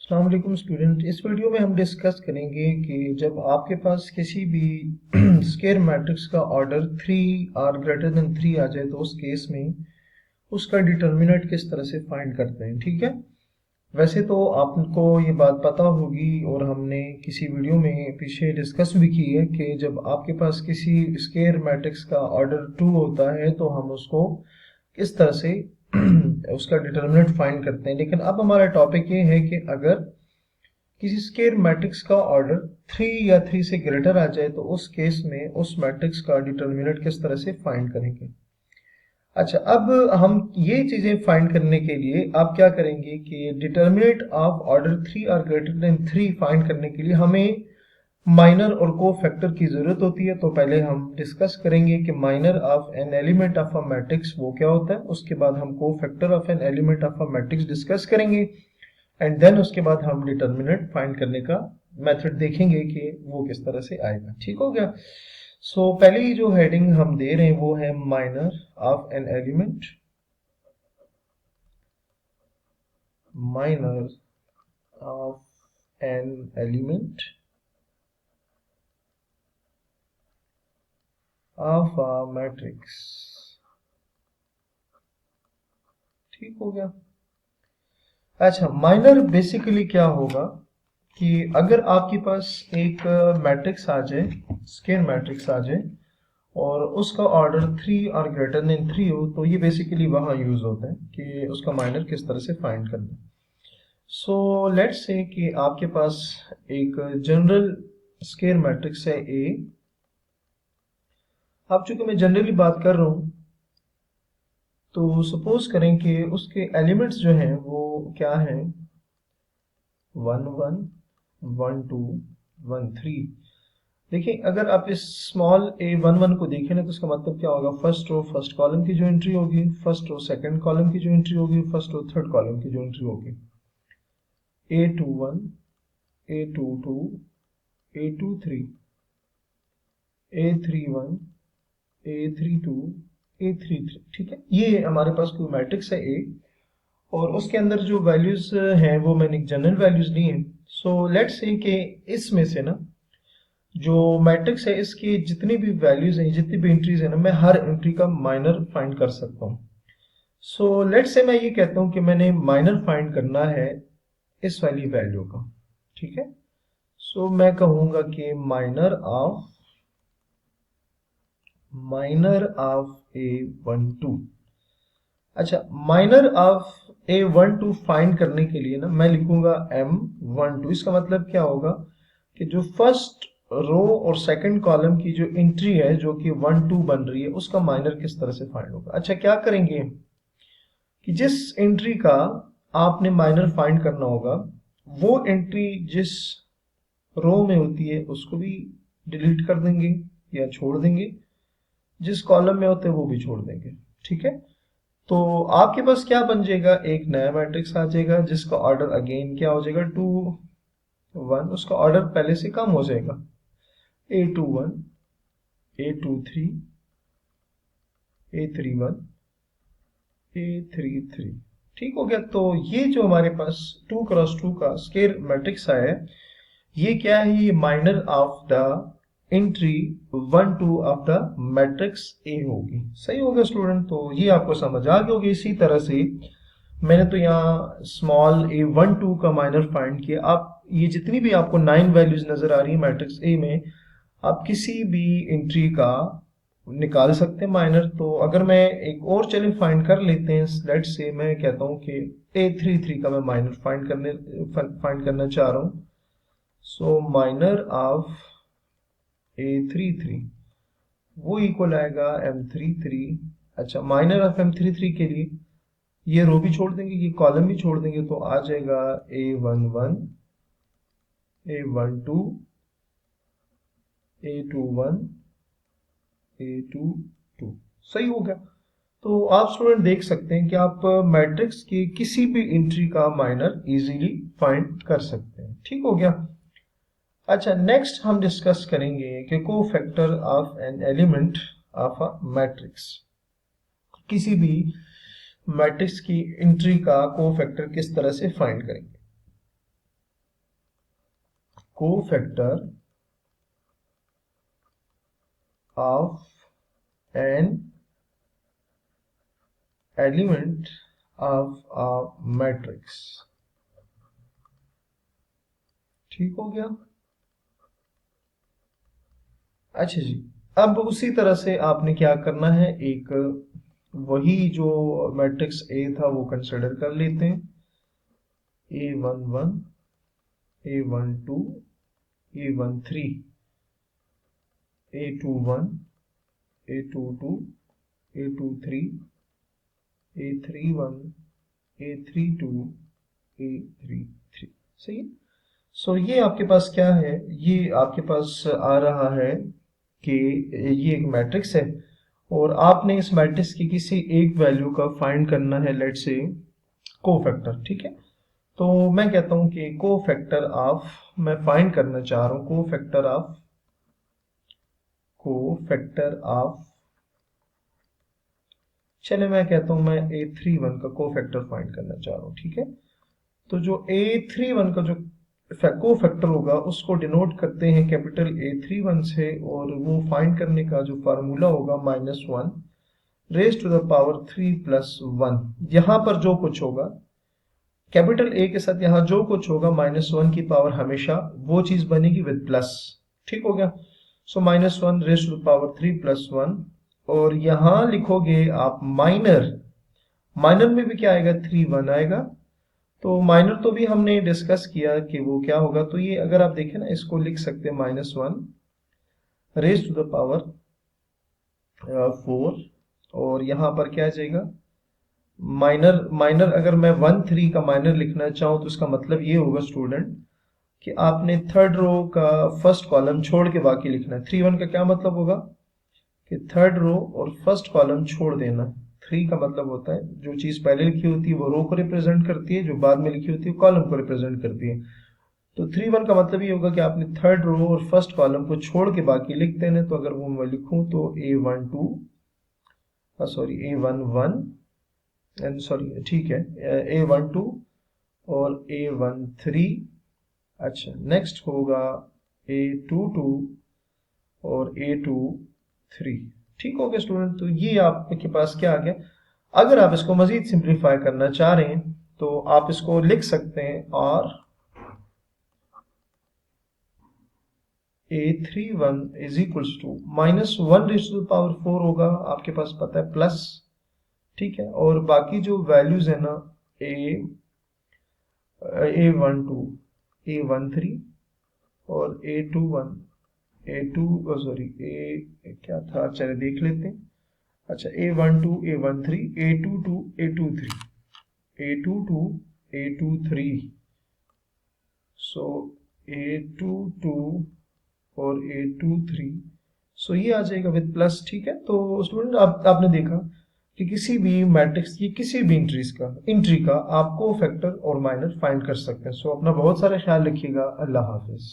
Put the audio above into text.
अस्सलाम वालेकुम स्टूडेंट। इस वीडियो में हम डिस्कस करेंगे कि जब आपके पास किसी भी स्केयर मैट्रिक्स का ऑर्डर 3 और ग्रेटर देन 3 आ जाए तो उस केस में उसका डिटर्मिनेंट किस तरह से फाइंड करते हैं। ठीक है, वैसे तो आपको ये बात पता होगी और हमने किसी वीडियो में पीछे डिस्कस भी की है कि जब आपके पास किसी स्केयर मैट्रिक्स का ऑर्डर 2 होता है तो हम उसको किस तरह से उसका डिटर्मिनेंट फाइंड करते हैं। लेकिन अब हमारा टॉपिक ये है कि अगर किसी स्केयर मैट्रिक्स का ऑर्डर 3 या 3 से ग्रेटर आ जाए तो उस केस में उस मैट्रिक्स का डिटर्मिनेंट किस तरह से फाइंड करेंगे। अच्छा, अब हम ये चीजें फाइंड करने के लिए आप क्या करेंगे कि डिटर्मिनेंट ऑफ ऑर्डर 3 और ग्रेटर देन 3 फाइंड करने के लिए हमें माइनर और को फैक्टर की जरूरत होती है। तो पहले हम डिस्कस करेंगे कि minor of an element of a matrix वो क्या होता है, उसके बाद हम को factor of an element of a matrix discuss करेंगे एंड देन उसके बाद हम डिटर्मिनेंट फाइंड करने का मेथड देखेंगे कि वो किस तरह से आएगा। ठीक हो गया। सो पहली जो हेडिंग हम दे रहे हैं वो है minor of an element, minor of an element of a matrix. ठीक हो गया। अच्छा, माइनर बेसिकली क्या होगा कि अगर आपके पास एक मैट्रिक्स आ जाए, स्केयर मैट्रिक्स आ जाए और उसका ऑर्डर 3 और ग्रेटर देन 3 हो तो ये बेसिकली वहां यूज होता है कि उसका माइनर किस तरह से फाइंड करना। सो लेट्स से कि आपके पास एक जनरल स्केयर मैट्रिक्स है ए। अब चूंकि मैं जनरली बात कर रहा हूं तो सपोज करें कि उसके एलिमेंट्स जो हैं वो क्या हैं, 1 1 1 2 1 3। देखिए, अगर आप इस स्मॉल ए 1 1 को देखें ना तो इसका मतलब क्या होगा, फर्स्ट रो फर्स्ट कॉलम की जो एंट्री होगी, फर्स्ट रो सेकंड कॉलम की जो एंट्री होगी, फर्स्ट रो थर्ड कॉलम की जो एंट्री होगी। ए 2 1, ए 2 2, ए 2 3, ए 3 1, ए 3 2, ए 3 3। ठीक है, ये हमारे पास कोई मैट्रिक्स है ए और उसके अंदर जो वैल्यूज हैं वो मैंने जनरल वैल्यूज ली हैं। सो लेट्स से कि इसमें से ना जो मैट्रिक्स है इसकी जितनी भी वैल्यूज हैं, जितनी भी एंट्रीज है ना, मैं हर एंट्री का माइनर फाइंड कर सकता हूँ। सो लेट्स से मैं ये कहता हूँ कि मैंने माइनर फाइंड करना है इस वाली वैल्यू का। ठीक है, सो मैं कहूंगा कि माइनर ऑफ ए 1 2। अच्छा, माइनर ऑफ ए 1 2 फाइंड करने के लिए ना मैं लिखूंगा एम 1 2। इसका मतलब क्या होगा कि जो फर्स्ट रो और सेकंड कॉलम की जो एंट्री है जो कि 1 2 बन रही है उसका माइनर किस तरह से फाइंड होगा। अच्छा, क्या करेंगे कि जिस एंट्री का आपने माइनर फाइंड करना होगा वो एंट्री जिस रो में होती है उसको भी डिलीट कर देंगे या छोड़ देंगे, जिस कॉलम में होते हैं वो भी छोड़ देंगे। ठीक है, तो आपके पास क्या बन जाएगा, एक नया मैट्रिक्स आ जाएगा जिसका ऑर्डर अगेन क्या हो जाएगा, 2 1। उसका ऑर्डर पहले से कम हो जाएगा, ए 2 1, ए 2 3, ए 3 1, ए 3 3। ठीक हो गया। तो ये जो हमारे पास 2 क्रॉस 2 का स्केयर मैट्रिक्स आया है ये क्या है, ये minor of the entry 1 2 of the matrix A होगी। सही हो गया स्टूडेंट, तो ये आपको समझ आ गया होगी। इसी तरह से मैंने तो यहाँ स्मॉल ए 1 2 का माइनर फाइंड किया। आप ये जितनी भी आपको 9 वैल्यूज नजर आ रही है मैट्रिक्स ए में, आप किसी भी एंट्री का निकाल सकते हैं माइनर। तो अगर मैं एक और चलिए फाइंड कर लेते हैं, लेट से मैं कहता हूँ कि ए 3 3 का मैं माइनर फाइंड करना चाह रहा हूँ। सो माइनर ऑफ ए 3 3 वो इक्वल आएगा एम 3 3। अच्छा, माइनर ऑफ एम 3 3 के लिए ये रो भी छोड़ देंगे, ये कॉलम भी छोड़ देंगे, तो आ जाएगा ए 1 1, ए 1 2, ए 2 1, ए 2 2। सही हो गया। तो आप स्टूडेंट देख सकते हैं कि आप मैट्रिक्स की किसी भी एंट्री का माइनर इजीली फाइंड कर सकते हैं। ठीक हो गया। अच्छा, नेक्स्ट हम डिस्कस करेंगे कि cofactor of an element of a matrix. किसी भी मैट्रिक्स की एंट्री का कोफैक्टर किस तरह से फाइंड करेंगे। Cofactor of an element of a matrix. ठीक हो गया। अच्छा जी, अब उसी तरह से आपने क्या करना है, एक वही जो मैट्रिक्स ए था वो कंसिडर कर लेते हैं। A11, A12, A13, A21, A22, A23, A31, A32, A33। सही है। सो ये आपके पास क्या है, ये आपके पास आ रहा है कि ये एक मैट्रिक्स है और आपने इस मैट्रिक्स की किसी एक वैल्यू का फाइंड करना है, लेट से कोफैक्टर। ठीक है, तो मैं कहता हूं कि कोफैक्टर ऑफ, मैं फाइंड करना चाह रहा हूं कोफैक्टर ऑफ, चले मैं कहता हूं मैं A31 का कोफैक्टर फाइंड करना चाह रहा हूं। ठीक है, तो जो A31 का जो कोफैक्टर होगा उसको डिनोट करते हैं कैपिटल A31 से, और वो फाइंड करने का जो फार्मूला होगा -1 raise to the power 3 plus 1। यहां पर जो कुछ होगा कैपिटल ए के साथ, यहां जो कुछ होगा -1 की पावर हमेशा वो चीज बनेगी विद प्लस। ठीक हो गया। So -1 raise to the power 3 plus 1, और यहां लिखोगे आप माइनर, माइनर में भी क्या आएगा, 3 1 आएगा। तो माइनर तो भी हमने डिस्कस किया कि वो क्या होगा, तो ये अगर आप देखें ना, इसको लिख सकते हैं -1 रेज टू द पावर 4, और यहां पर क्या आ जाएगा माइनर। माइनर अगर मैं 1 3 का माइनर लिखना चाहूं तो इसका मतलब ये होगा स्टूडेंट कि आपने थर्ड रो का फर्स्ट कॉलम छोड़ के बाकी लिखना है। 3 1 का क्या मतलब होगा कि थर्ड रो और फर्स्ट कॉलम छोड़ देना। 3 का मतलब होता है जो चीज पहले लिखी होती है वो रो को रिप्रेजेंट करती है, जो बाद में लिखी होती है कॉलम को रिप्रेजेंट करती है। तो 3 1 का मतलब ये होगा कि आपने थर्ड रो और फर्स्ट कॉलम को छोड़ के बाकी लिख देना। तो अगर वो मैं लिखूं तो A11 एंड सॉरी ठीक है, A12 और A13। अच्छा, नेक्स्ट होगा A22 और A23। ठीक हो गया स्टूडेंट, तो ये आपके पास क्या आ गया। अगर आप इसको मजीद सिंप्लीफाई करना चाह रहे हैं तो आप इसको लिख सकते हैं, और A31 is equals to -1 raise to the power 4 होगा, आपके पास पता है प्लस। ठीक है, और बाकी जो वैल्यूज है ना, A12, A13 और A21, A2 सॉरी ए क्या था, चलिए देख लेते हैं। अच्छा, A12, A13, A22, A23, A22, A23, सो A22 और A23, सो ये आ जाएगा विद प्लस। ठीक है, तो स्टूडेंट आपने देखा कि किसी भी मैट्रिक्स की किसी भी इंट्री का आप कोफैक्टर और माइनर फाइंड कर सकते हैं। सो अपना बहुत सारा ख्याल रखिएगा। अल्लाह हाफिज।